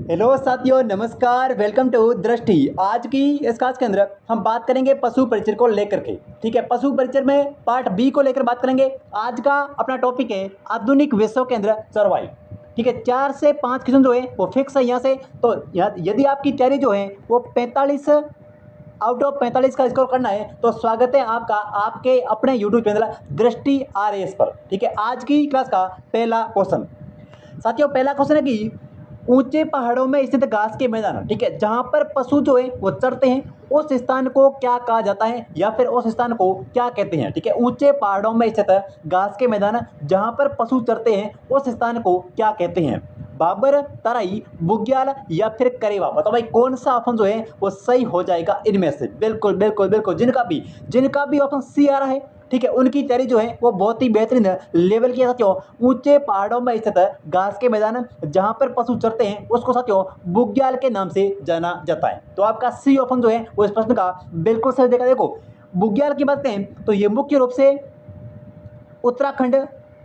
Hello साथियों, नमस्कार। Welcome to दृष्टि। आज की इस क्लास के अंदर हम बात करेंगे पशु परिचर को लेकर के। ठीक है, पशु परिचर में पार्ट बी को लेकर बात करेंगे। आज का अपना टॉपिक है आधुनिक विश्व के अंदर चरवाई। ठीक है, 4 से 5 क्वेश्चन जो है वो फिक्स है यहाँ से। तो यदि आपकी तैयारी जो है वो 45 आउट ऑफ 45 का स्कोर करना है तो स्वागत है आपका आपके अपने यूट्यूब चैनल दृष्टि RAS पर। ठीक है, आज की क्लास का पहला क्वेश्चन साथियों, पहला क्वेश्चन है कि ऊंचे पहाड़ों में स्थित घास के मैदान, ठीक है, जहां पर पशु जो है वो चरते हैं, उस स्थान को क्या कहा जाता है या फिर उस स्थान को क्या कहते हैं। ठीक है, ऊंचे पहाड़ों में स्थित घास के मैदान जहां पर पशु चरते हैं उस स्थान को क्या कहते हैं। बाबर, तराई, बुग्याल या फिर करेवा। बताओ भाई कौन सा ऑप्शन जो है वो सही हो जाएगा इनमें से। बिल्कुल बिल्कुल बिल्कुल, जिनका भी ऑप्शन सी आ रहा है, ठीक है, उनकी तैयारी जो है वो बहुत ही बेहतरीन लेवल की है साथियों। ऊंचे पहाड़ों में स्थित घास के मैदान जहां पर पशु चरते हैं उसको साथियों बुग्याल के नाम से जाना जाता है। तो आपका सी ऑप्शन जो है वो इस प्रश्न का बिल्कुल सही देखा। देखो, बुग्याल की बात करें तो ये मुख्य रूप से उत्तराखंड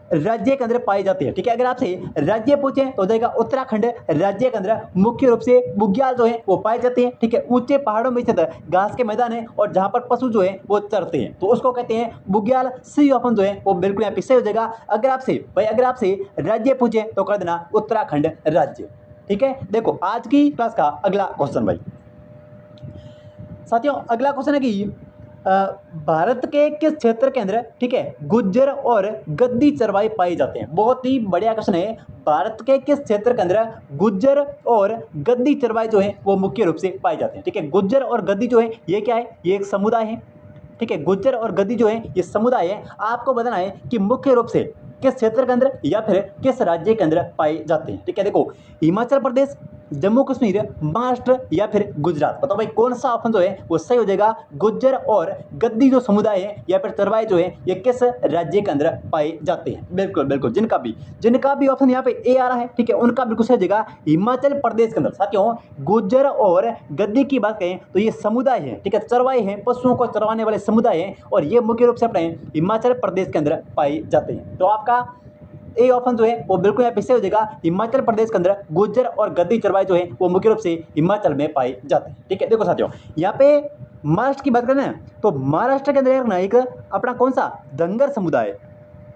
राज्य के अंदर पाए जाते हैं। ठीक है, अगर आपसे राज्य पूछे तो हो जाएगा उत्तराखंड राज्य के अंदर मुख्य रूप से बुग्याल जो है वो पाए जाते हैं। ठीक है, ऊंचे पहाड़ों में स्थित घास के मैदान है और जहां पर पशु जो है वो चरते हैं तो उसको कहते हैं बुग्याल। सी ऑप्शन जो है वो बिल्कुल यहाँ पे सही हो जाएगा। अगर आपसे राज्य पूछे तो कर देना उत्तराखंड राज्य। ठीक है, देखो आज की क्लास का अगला क्वेश्चन भाई साथियों, अगला क्वेश्चन है कि भारत के किस क्षेत्र के अंदर, ठीक है, गुज्जर और गद्दी चरवाई पाए जाते हैं। बहुत ही बढ़िया क्वेश्चन है। भारत के किस क्षेत्र के अंदर गुज्जर और गद्दी चरवाई जो है वो मुख्य रूप से पाए जाते हैं। ठीक है, गुज्जर और गद्दी जो है ये क्या है, ये एक समुदाय है। ठीक है, गुज्जर और गद्दी जो है ये समुदाय है। आपको बताना है कि मुख्य रूप से किस क्षेत्र के अंदर या फिर किस राज्य के अंदर पाए जाते हैं। ठीक है, देखो, हिमाचल प्रदेश, जम्मू कश्मीर, महाराष्ट्र या फिर गुजरात। बताओ भाई कौन सा ऑप्शन जो है वो सही हो जाएगा। गुज्जर और गद्दी जो समुदाय है या फिर चरवाहे जो है ये किस राज्य के अंदर पाए जाते हैं। बिल्कुल बिल्कुल, जिनका भी ऑप्शन यहाँ पे ए आ रहा है, ठीक है, उनका बिल्कुल सही हो जाएगा हिमाचल प्रदेश के अंदर। साथियों, गुज्जर और गद्दी की बात करें तो ये समुदाय है, ठीक है, चरवाहे हैं, पशुओं को चरवाने वाले समुदाय हैं और ये मुख्य रूप से अपने हिमाचल प्रदेश के अंदर पाए जाते हैं। तो आपका ए ऑप्शन जो है वो बिल्कुल यहाँ पे सही हो जाएगा। हिमाचल प्रदेश के अंदर गुज्जर और गद्दी चरवाहे जो है वो मुख्य रूप से हिमाचल में पाए जाते हैं। ठीक है, देखो साथियों, यहाँ पे महाराष्ट्र की बात करें ना तो महाराष्ट्र के अंदर एक अपना कौन सा धंगर समुदाय।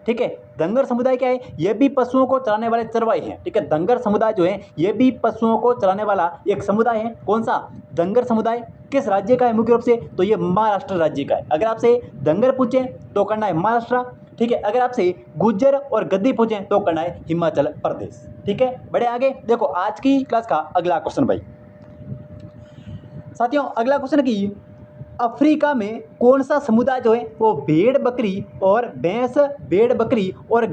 ठीक है, धंगर समुदाय क्या है, ये भी पशुओं को चराने वाले चरवाहे हैं। ठीक है, धंगर समुदाय जो है ये भी पशुओं को चराने वाला एक समुदाय है। कौन सा धंगर समुदाय किस राज्य का है मुख्य रूप से, तो ये महाराष्ट्र राज्य का है। अगर आपसे धंगर पूछे तो करना है महाराष्ट्र। ठीक है, अगर आपसे गुज्जर और गद्दी पूछे तो करना है हिमाचल प्रदेश। ठीक है, बढ़े आगे। देखो आज की क्लास का अगला क्वेश्चन भाई साथियों, अगला क्वेश्चन है कि अफ्रीका में कौन सा समुदाय जो है वो भेड़ बकरी और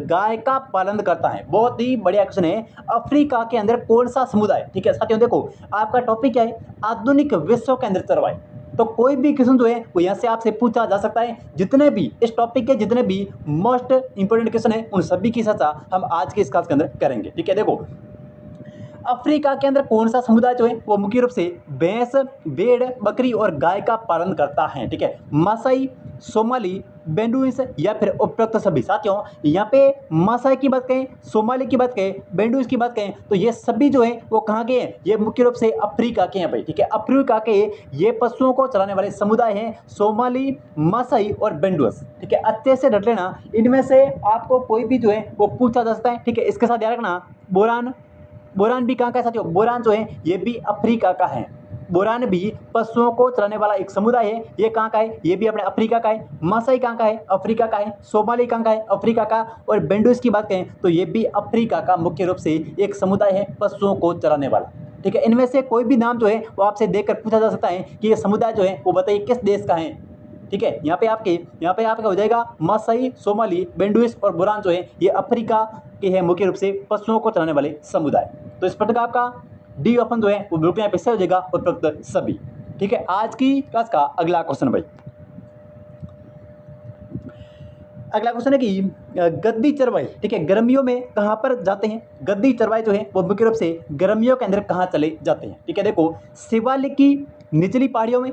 गाय का पालन करता है। बहुत ही बढ़िया क्वेश्चन है। अफ्रीका के अंदर कौन सा समुदाय। ठीक है साथियों, देखो आपका टॉपिक क्या है, आधुनिक विश्व के अंदर चरवाई। तो कोई भी क्वेश्चन जो है वो यहाँ से आपसे पूछा जा सकता है। जितने भी इस टॉपिक के जितने भी मोस्ट इंपोर्टेंट क्वेश्चन है उन सभी की चर्चा हम आज के इस क्लास के अंदर करेंगे। ठीक है, देखो अफ्रीका के अंदर कौन सा समुदाय जो है वो मुख्य रूप से भैंस, भेड़, बकरी और गाय का पालन करता है। ठीक है, मासाई, सोमाली, बेंडुइस या फिर उपरोक्त सभी। साथियों, यहाँ पे मासाई की बात करें, सोमाली की बात करें, बेंडुइस की बात करें तो ये सभी जो है वो कहाँ के हैं, ये मुख्य रूप से अफ्रीका के हैं भाई। ठीक है, अफ्रीका के ये पशुओं को चलाने वाले समुदाय हैं सोमाली, मासाई और बेंडुइस। ठीक है, अच्छे से रट लेना, इनमें से आपको कोई भी जो है वो पूछा जा सकता है। ठीक है, इसके साथ ध्यान रखना, बोरान भी कहाँ का है साथियों, बोरान जो है ये भी अफ्रीका का है। बोरान भी पशुओं को चलाने वाला एक समुदाय है। ये कहाँ का है, ये भी अपने अफ्रीका का है। मासाई कहाँ का है, अफ्रीका का है। सोमाली कहाँ का है, अफ्रीका का। और बेंडुइस की बात करें तो ये भी अफ्रीका का मुख्य रूप से एक समुदाय है पशुओं को चलाने वाला। ठीक है, इनमें से कोई भी नाम जो है वो आपसे देखकर पूछा जा सकता है कि ये समुदाय जो है वो बताइए किस देश का है। ठीक है, यहाँ पे आपका हो जाएगा मासाई, सोमाली, बेंडुइस और बोरान जो है ये अफ्रीका के हैं मुख्य रूप से पशुओं को चलाने वाले समुदाय। तो इस प्रकार का आपका डी ऑप्शन जो है वो बिल्कुल यहाँ पे सही हो जाएगा, उपरोक्त सभी। ठीक है, आज की क्लास का अगला क्वेश्चन भाई, अगला क्वेश्चन है कि गद्दी चरवाई, ठीक है, गर्मियों में कहाँ पर जाते हैं। गद्दी चरवाई जो है वो मुख्य रूप से गर्मियों के अंदर कहाँ चले जाते हैं। ठीक है, देखो शिवालिक की निचली पहाड़ियों में,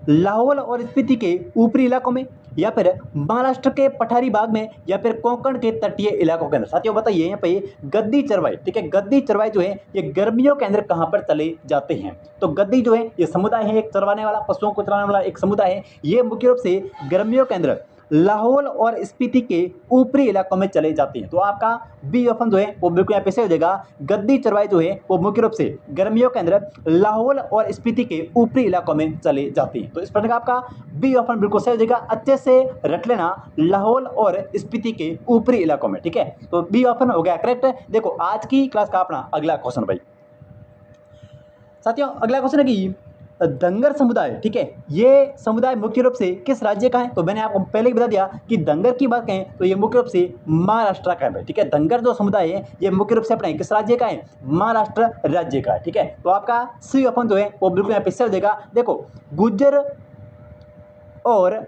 लाहौल और स्पीति के ऊपरी इलाकों में या फिर महाराष्ट्र के पठारी भाग में या फिर कोंकण के तटीय इलाकों के अंदर। साथियों बताइए यहाँ पे गद्दी चरवाई, ठीक है, गद्दी चरवाई जो है ये गर्मियों के अंदर कहाँ पर चले जाते हैं? तो गद्दी जो है ये समुदाय है, एक चरवाने वाला, पशुओं को चराने वाला एक समुदाय है। ये मुख्य रूप से गर्मियों के अंदर लाहौल और स्पीति के ऊपरी इलाकों में चले जाते हैं। तो आपका बी ऑप्शन जो है वो बिल्कुल यहाँ पे सही हो जाएगा। गद्दी चरवाई जो है वो मुख्य रूप से गर्मियों के अंदर लाहौल और स्पीति के ऊपरी इलाकों में चले जाते हैं। तो इस प्रकार का आपका बी ऑप्शन बिल्कुल सही हो जाएगा। अच्छे से रट लेना, लाहौल और स्पीति के ऊपरी इलाकों में, ठीक है। तो बी ऑप्शन हो गया करेक्ट। देखो आज की क्लास का अपना अगला क्वेश्चन भाई। साथियों अगला क्वेश्चन है कि दंगर समुदाय, ठीक है, ये समुदाय मुख्य रूप से किस राज्य का है? तो मैंने आपको पहले ही बता दिया कि दंगर की बात करें तो ये मुख्य रूप से महाराष्ट्र का है, ठीक है। दंगर जो समुदाय है ये मुख्य रूप से अपने किस राज्य का है? महाराष्ट्र राज्य का है, ठीक है। तो आपका सी ऑप्शन जो है वो बिल्कुल यहाँ पे सही हो जाएगा। देखो गुज्जर और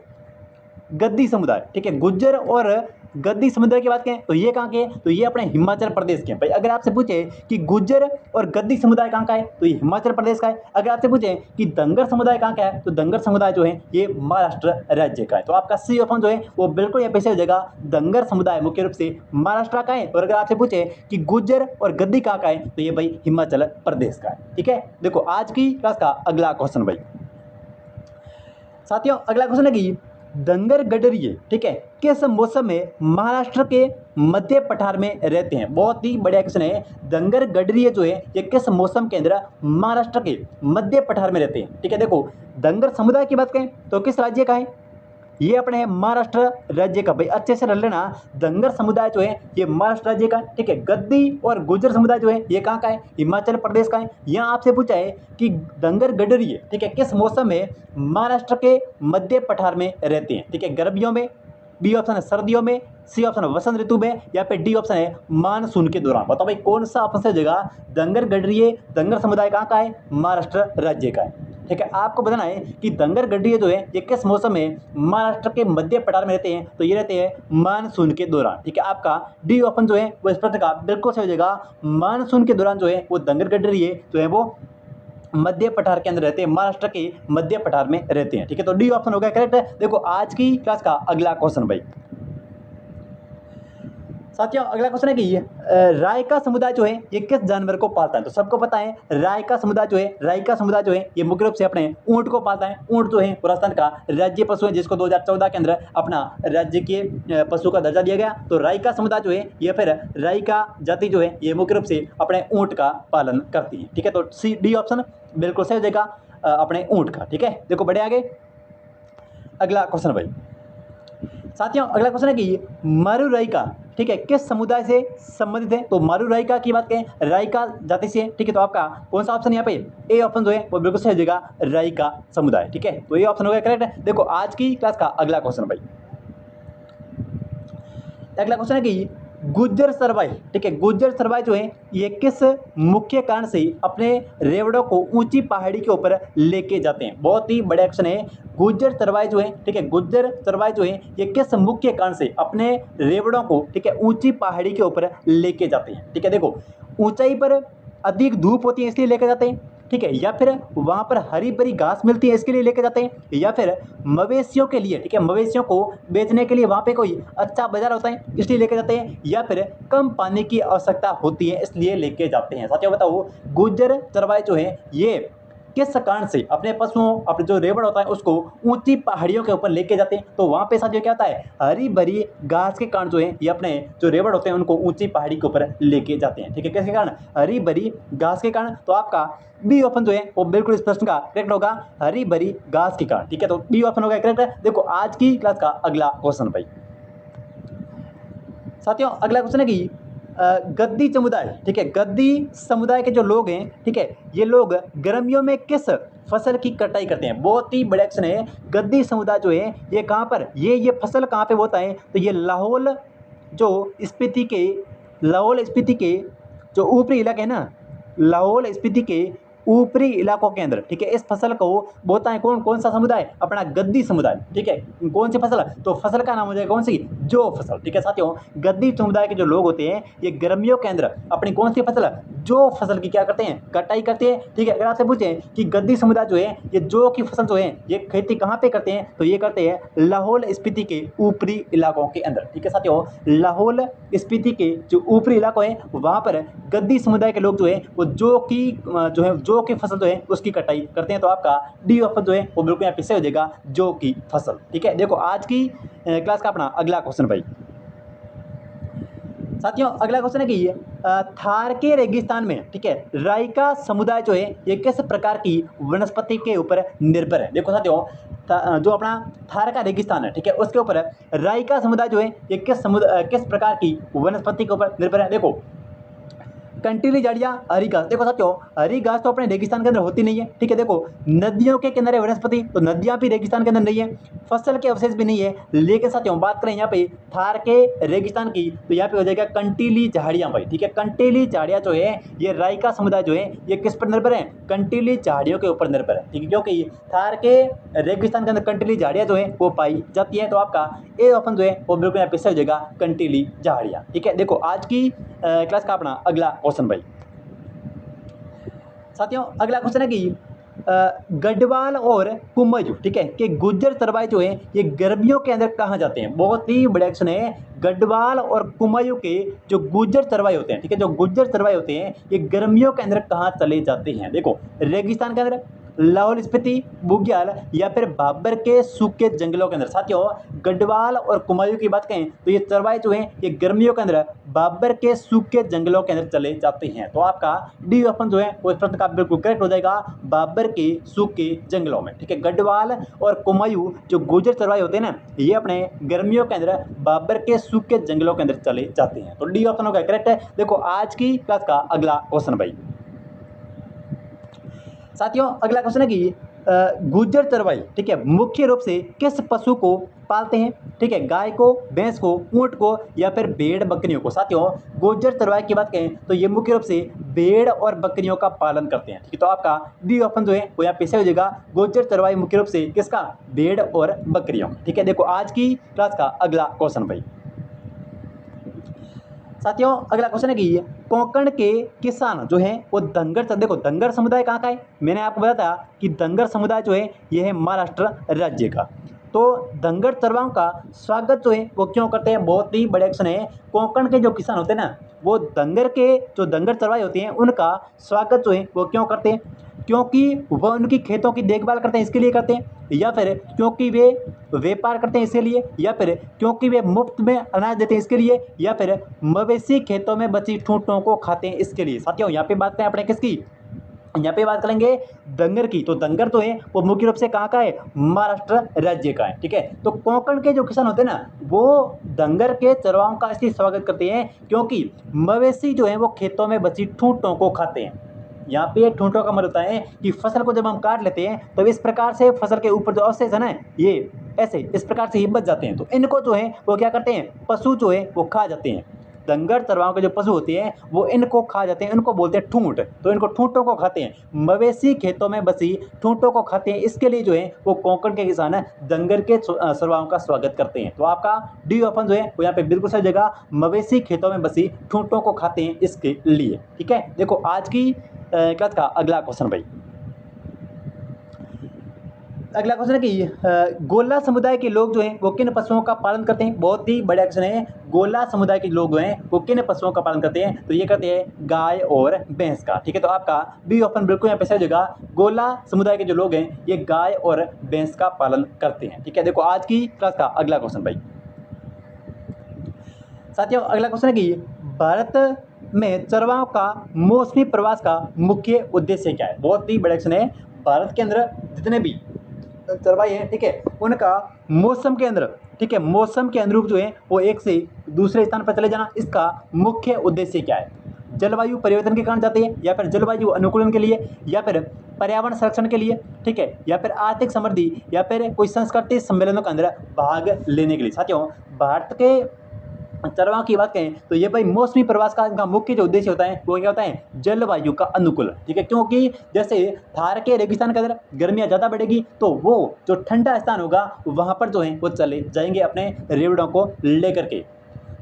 गद्दी समुदाय, ठीक है, गुज्जर और गद्दी समुदाय की बात करें तो ये कहाँ के हैं? तो ये अपने हिमाचल प्रदेश के हैं भाई। अगर आपसे पूछे कि गुज्जर और गद्दी समुदाय कहाँ का है तो ये हिमाचल प्रदेश का है। अगर आपसे पूछे कि दंगर समुदाय कहाँ का है तो दंगर समुदाय जो है ये महाराष्ट्र राज्य का है। तो आपका सी ऑप्शन जो है वो बिल्कुल यहाँ पे सही हो जाएगा। दंगर समुदाय मुख्य रूप से महाराष्ट्र का है। और अगर आपसे पूछे कि गुज्जर और गद्दी कहाँ का है तो ये भाई हिमाचल प्रदेश का है, ठीक है। देखो आज की क्लास का अगला क्वेश्चन भाई। साथियों अगला क्वेश्चन है कि दंगर गडरिये, ठीक है, किस मौसम में महाराष्ट्र के मध्य पठार में रहते हैं? बहुत ही बढ़िया क्वेश्चन है। दंगर गडरिये जो है ये किस मौसम के अंदर महाराष्ट्र के मध्य पठार में रहते हैं? ठीक है, देखो दंगर समुदाय की बात करें तो किस राज्य का है? ये अपने महाराष्ट्र राज्य का। भाई अच्छे से रख लेना, दंगर समुदाय जो है ये महाराष्ट्र राज्य का है, ठीक है। गद्दी और गुज्जर समुदाय जो है ये कहाँ का है? हिमाचल प्रदेश का है। यहाँ आपसे पूछा है कि दंगर गडरिये, ठीक है, किस मौसम में महाराष्ट्र के मध्य पठार में रहते हैं? ठीक है, गर्मियों में, बी ऑप्शन है सर्दियों में, सी ऑप्शन है वसंत ऋतु में, या फिर डी ऑप्शन है मानसून के दौरान। बताओ भाई कौन सा ऑप्शन से जगह दंगर गडरिये दंगर समुदाय कहाँ का है? महाराष्ट्र राज्य का है, ठीक है। आपको बताना है कि दंगर गडरिये जो है ये किस मौसम में महाराष्ट्र के मध्य पठार में रहते हैं? तो ये रहते हैं मानसून के दौरान, ठीक है। आपका डी ऑप्शन जो है वो इस प्रश्न का बिल्कुल सही हो जाएगा। मानसून के दौरान जो है वो दंगर गडरिये जो है वो मध्य पठार के अंदर रहते हैं, महाराष्ट्र के मध्य पठार में रहते हैं, ठीक है। तो डी ऑप्शन हो गया करेक्ट। देखो आज की क्लास का अगला क्वेश्चन भाई। साथियों अगला क्वेश्चन है कि रायका समुदाय जो है ये किस जानवर को पालता है? तो सबको पता है रायका समुदाय जो है ये मुख्य रूप से अपने ऊंट को पालता है। ऊंट जो है राजस्थान का राज्य पशु है, जिसको 2014 के अंदर अपना राज्य के पशु का दर्जा दिया गया। तो रायका समुदाय जो है ये फिर रायका जाति जो है ये मुख्य रूप से अपने ऊंट का पालन करती है, ठीक है। तो सी डी ऑप्शन बिल्कुल सही हो जाएगा अपने ऊंट का, ठीक है। देखो बढ़े आगे अगला क्वेश्चन भाई। साथियों अगला क्वेश्चन है कि मारू रायका, ठीक है, किस समुदाय से संबंधित है? तो मारू रायका की बात करें रायका जाति से, ठीक है। तो आपका कौन सा ऑप्शन यहाँ पे? ए ऑप्शन जो है वो बिल्कुल सही हो जाएगा, रायका समुदाय, ठीक है। तो ये ऑप्शन हो गया करेक्ट। देखो आज की क्लास का अगला क्वेश्चन भाई। अगला क्वेश्चन है कि गुज्जर सरवाई, ठीक है, गुज्जर सरवाई जो है ये किस मुख्य कारण से अपने रेवड़ों को ऊंची पहाड़ी के ऊपर लेके जाते हैं? बहुत ही बड़ा क्वेश्चन है। गुज्जर सरवाई जो है, ठीक है, गुज्जर सरवाई जो है ये किस मुख्य कारण से अपने रेवड़ों को, ठीक है, ऊंची पहाड़ी के ऊपर लेके जाते हैं? ठीक है, देखो ऊंचाई पर अधिक धूप होती है इसलिए लेके जाते हैं, ठीक है, या फिर वहाँ पर हरी भरी घास मिलती है इसके लिए लेके जाते हैं, या फिर मवेशियों के लिए, ठीक है, मवेशियों को बेचने के लिए वहाँ पे कोई अच्छा बाजार होता है इसलिए लेके जाते हैं, या फिर कम पानी की आवश्यकता होती है इसलिए लेके जाते हैं। साथियों बताओ गुज्जर चरवाहे जो है ये किस कारण से अपने पशुओं, अपने जो रेवड़ होता है उसको ऊंची पहाड़ियों के ऊपर लेके जाते हैं? तो वहाँ पे साथियों क्या होता है? हरी भरी घास के कारण जो है ये अपने जो रेवड़ होते हैं उनको ऊंची पहाड़ी के ऊपर लेके जाते हैं, ठीक है। किसके कारण? हरी भरी घास के कारण। तो आपका बी ऑप्शन जो है वो बिल्कुल इस प्रश्न का करेक्ट होगा, हरी भरी घास के कारण, ठीक है। तो बी ऑप्शन होगा करेक्ट। देखो आज की क्लास का अगला क्वेश्चन भाई। साथियों अगला क्वेश्चन है कि गद्दी समुदाय, ठीक है, गद्दी समुदाय के जो लोग हैं, ठीक है, ये लोग गर्मियों में किस फसल की कटाई करते हैं? बहुत ही बड़ा क्वेश्चन है। गद्दी समुदाय जो है ये कहाँ पर, ये फसल कहाँ पे होता है? तो ये लाहौल स्पीति के जो ऊपरी इलाके हैं ना, लाहौल स्पीति के ऊपरी इलाकों के अंदर, ठीक है, इस फसल को बोता है कौन सा समुदाय? अपना गद्दी समुदाय, ठीक है। कौन सी फसल? तो फसल का नाम हो जाएगा कौन सी? जौ फसल, ठीक है। साथियों गद्दी समुदाय के जो लोग होते हैं ये गर्मियों के अंदर अपनी कौन सी फसल? जो फसल की क्या करते हैं, कटाई करते हैं। ठीक है, अगर आपसे पूछें कि गद्दी समुदाय जो है ये जौ की फसल जो है ये खेती कहाँ पे करते हैं, तो ये करते हैं लाहौल स्पीति के ऊपरी इलाकों के अंदर। ठीक है साथियों, लाहौल स्पीति के जो ऊपरी इलाकों है वहाँ पर गद्दी समुदाय के लोग जो है वो जौ की फसल जो है उसकी कटाई करते हैं। तो आपका डी ऑप्शन जो है वो बिल्कुल यहाँ पे सही हो जाएगा, जौ की फसल। ठीक है, देखो आज की क्लास का अपना अगला क्वेश्चन भाई साथियों, अगला क्वेश्चन है कि थार के रेगिस्तान में, ठीक है, राई का समुदाय जो है ये किस प्रकार की वनस्पति के ऊपर निर्भर है। देखो साथियों, जो अपना थार का रेगिस्तान है, ठीक है, उसके ऊपर राई का समुदाय जो है ये किस प्रकार की वनस्पति के ऊपर निर्भर है। देखो कंटीली झाड़ियाँ, हरी घास। देखो साथियों, हरी घास तो अपने रेगिस्तान के अंदर होती नहीं है। ठीक है, देखो नदियों के किनारे वनस्पति, तो नदियाँ भी रेगिस्तान के अंदर नहीं है, फसल के अवशेष भी नहीं है। लेकिन साथियों बात करें यहाँ पे थार के रेगिस्तान की, तो यहाँ पे हो जाएगा कंटीली झाड़ियाँ भाई। ठीक है, कंटीली झाड़ियाँ जो है ये राई का समुदाय जो है ये किस पर निर्भर है, कंटीली झाड़ियों के ऊपर निर्भर है। ठीक है, क्योंकि थार के रेगिस्तान के अंदर कंटीली झाड़ियाँ जो है वो पाई जाती है। तो आपका ए ऑप्शन जो है वो बिल्कुल यहाँ पे सही हो जाएगा, कंटीली झाड़ियाँ। ठीक है, देखो आज की क्लास का अपना अगला क्वेश्चन भाई साथियों, अगला क्वेश्चन है कि गढ़वाल और कुमायूं, ठीक है, कि गुज्जर चरवाहे जो है ये गर्मियों के अंदर कहाँ जाते हैं। बहुत ही बड़ा क्वेश्चन है, गढ़वाल और कुमायूं के जो गुज्जर चरवाहे होते हैं, ठीक है, जो गुज्जर चरवाहे होते हैं ये गर्मियों के अंदर कहाँ चले जाते हैं। देखो रेगिस्तान के अंदर, लाहौल स्पीति, बुग्याल या फिर बाबर के सूखे जंगलों के अंदर। साथियों गढ़वाल और कुमायूं की बात करें तो ये चरवाहे जो हैं ये गर्मियों के अंदर बाबर के सूखे जंगलों के अंदर चले जाते हैं। तो आपका डी ऑप्शन जो है वो इस प्रश्न का बिल्कुल करेक्ट हो जाएगा, बाबर के सूखे जंगलों में। ठीक है, गढ़वाल और कुमायूं जो गुर्जर चरवाहे होते हैं ना ये अपने गर्मियों के अंदर बाबर के सूखे जंगलों के अंदर चले जाते हैं। तो डी ऑप्शन होगा करेक्ट है। देखो आज की क्लास का अगला क्वेश्चन भाई साथियों, अगला क्वेश्चन है कि गुज्जर चरवाही, ठीक है, मुख्य रूप से किस पशु को पालते हैं। ठीक है, गाय को, भैंस को, ऊंट को या फिर भेड़ बकरियों को। साथियों गुज्जर चरवाही की बात करें तो ये मुख्य रूप से भेड़ और बकरियों का पालन करते हैं। ठीक है, तो आपका डी ऑप्शन जो है वो यहाँ पे सही हो जाएगा, गुज्जर चरवाही मुख्य रूप से किसका, भेड़ और बकरियों। ठीक है, देखो आज की क्लास का अगला क्वेश्चन भाई साथियों, अगला क्वेश्चन है कि कोंकण के किसान जो हैं वो धनगर, देखो धनगर समुदाय कहाँ का है, मैंने आपको बताया कि धनगर समुदाय जो है ये है महाराष्ट्र राज्य का। तो धनगर चरवाहों का स्वागत जो है वो क्यों करते हैं, बहुत ही बड़े क्वेश्चन है। कोंकण के जो किसान होते हैं ना वो धनगर चरवाहे होते हैं उनका स्वागत जो है वो क्यों करते हैं, क्योंकि वह उनकी खेतों की देखभाल करते हैं इसके लिए करते हैं, या फिर क्योंकि वे व्यापार करते हैं इसके लिए, या फिर क्योंकि वे मुफ्त में अनाज देते हैं इसके लिए, या फिर मवेशी खेतों में बची ठूंठों को खाते हैं इसके लिए। साथियों यहाँ पे बात करें अपने किसकी, यहाँ पे बात करेंगे धनगर की। तो धनगर तो है वो मुख्य रूप से कहाँ का है, महाराष्ट्र राज्य का है। ठीक है, तो कोंकण के जो किसान होते हैं ना वो धनगर के चरवाहों का इसलिए स्वागत करते हैं क्योंकि मवेशी जो है वो खेतों में बची ठूंठों को खाते हैं। यहाँ पे ठूंठों का मतलब होता है कि फसल को जब हम काट लेते हैं तो इस प्रकार से फसल के ऊपर जो अवशेष है ना ये ऐसे इस प्रकार से ही बच जाते हैं। तो इनको जो है वो क्या करते हैं, पशु जो है वो खा जाते हैं। धनगर चरवाहों के जो पशु होते हैं वो इनको खा जाते हैं, इनको बोलते हैं ठूंठ। तो इनको ठूंठों को खाते हैं, मवेशी खेतों में बसी ठूंठों को खाते हैं, इसके लिए जो है वो कोंकण के किसान धनगर के चरवाहों का स्वागत करते हैं। तो आपका डी ऑप्शन जो है वो यहाँ पे बिल्कुल सही जगह, मवेशी खेतों में बसी ठूंठों को खाते हैं इसके लिए। ठीक है, देखो आज की क्लास का अगला क्वेश्चन भाई, अगला क्वेश्चन है कि गोला समुदाय के लोग जो हैं वो किन पशुओं का पालन करते हैं। बहुत ही बड़ा क्वेश्चन है, गोला समुदाय के लोग जो हैं वो किन पशुओं का पालन करते हैं, तो ये करते हैं गाय और भैंस का। ठीक है, तो आपका बी ऑप्शन बिल्कुल यहाँ पे सही हो जाएगा, गोला समुदाय के जो लोग हैं ये गाय और भैंस का पालन करते हैं। ठीक है, देखो आज की क्लास का अगला क्वेश्चन भाई साथियों, अगला क्वेश्चन है कि भारत में चरवाहों का मौसमी प्रवास का मुख्य उद्देश्य क्या है। बहुत ही बड़ा क्वेश्चन है, भारत के अंदर जितने भी चरवाहे हैं ठीक है उनका मौसम के अंदर, ठीक है, मौसम के अनुरूप जो है वो एक से दूसरे स्थान पर चले जाना, इसका मुख्य उद्देश्य क्या है। जलवायु परिवर्तन के कारण जाते हैं, या फिर जलवायु अनुकूलन के लिए, या फिर पर्यावरण संरक्षण के लिए, ठीक है, या फिर आर्थिक समृद्धि, या फिर कोई संस्कृति सम्मेलनों के अंदर भाग लेने के लिए। साथियों भारत के चरवाहों की बात करें तो ये भाई मौसमी प्रवास का इनका मुख्य जो उद्देश्य होता है वो क्या होता है, जलवायु का अनुकूलन। ठीक है, क्योंकि जैसे थार के रेगिस्तान के अंदर गर्मियाँ ज़्यादा बढ़ेगी तो वो जो ठंडा स्थान होगा वहाँ पर जो है वो चले जाएंगे अपने रेवड़ों को लेकर के।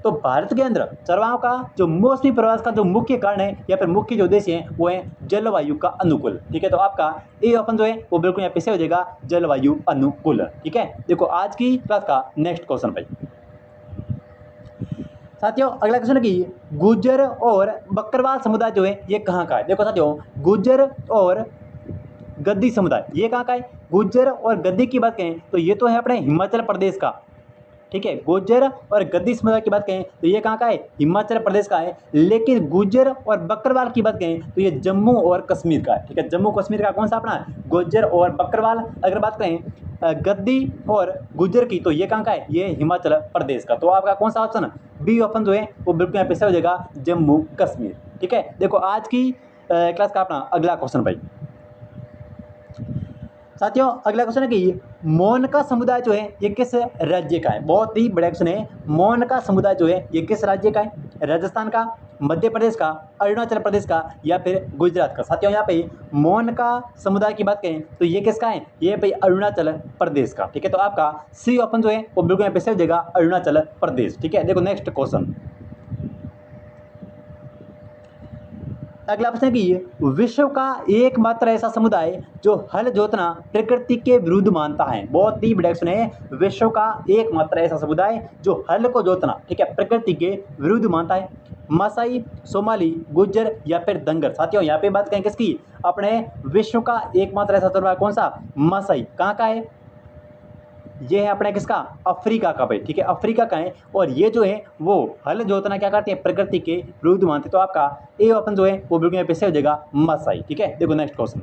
तो भारत के अंदर चरवाहों का जो मौसमी प्रवास का जो मुख्य कारण है या फिर मुख्य जो उद्देश्य है वो है जलवायु का अनुकूल। ठीक है, तो आपका ए ऑप्शन जो है वो बिल्कुल यहाँ पे से हो जाएगा जलवायु अनुकूल। ठीक है, देखो आज की क्लास का नेक्स्ट क्वेश्चन भाई साथियों, अगला क्वेश्चन है कि गुज्जर और बकरवाल समुदाय जो है ये कहाँ का है। देखो साथियों, गुज्जर और गद्दी समुदाय ये कहाँ का है। गुज्जर और गद्दी की बात करें तो ये तो है अपने हिमाचल प्रदेश का। ठीक है, गुज्जर और गद्दी समुदाय की बात करें तो ये कहाँ का है, हिमाचल प्रदेश का है। लेकिन गुज्जर और बकरवाल की बात करें तो ये जम्मू और कश्मीर का है। ठीक है, जम्मू कश्मीर का कौन सा अपना गुज्जर और बकरवाल। अगर बात करें गद्दी और गुज्जर की तो ये कहाँ का है, ये हिमाचल प्रदेश का। तो आपका कौन सा ऑप्शन बी ऑप्शन जो है वो बिल्कुल यहाँ पे हो जाएगा जम्मू कश्मीर। ठीक है, देखो आज की क्लास का अपना अगला क्वेश्चन भाई साथियों, अगला क्वेश्चन है कि मोन का समुदाय जो है ये किस राज्य का है। बहुत ही बड़ा क्वेश्चन है। मोन का समुदाय जो है ये किस राज्य का है, राजस्थान का, मध्य प्रदेश का, अरुणाचल प्रदेश का या फिर गुजरात का। साथियों यहाँ पे मोन का समुदाय की बात करें तो ये किसका है, ये भाई अरुणाचल प्रदेश का। ठीक है, तो आपका सी ऑप्शन जो है वो बिल्कुल यहाँ पे से हो जाएगा अरुणाचल प्रदेश। ठीक है, देखो नेक्स्ट क्वेश्चन, अगला प्रश्न है कि विश्व का एकमात्र ऐसा समुदाय जो हल जोतना प्रकृति के विरुद्ध मानता है। बहुत ही बड़ा क्वेश्चन है। विश्व का एकमात्र ऐसा समुदाय जो हल को जोतना, ठीक है, प्रकृति के विरुद्ध मानता है। मासाई, सोमाली, गुज्जर या फिर दंगर। साथियों यहाँ पे बात करें किसकी, अपने विश्व का एकमात्र ऐसा समुदाय कौन सा, मासाई। कहाँ का है, ये है अपना किसका, अफ्रीका का भाई। ठीक है, अफ्रीका का है और ये जो है वो हल जोतना क्या करते हैं, प्रकृति के विरुद्ध मानते। तो आपका ए ऑप्शन जो है वो बिल्कुल यहाँ पे से हो जाएगा मासाई। ठीक है, देखो नेक्स्ट क्वेश्चन,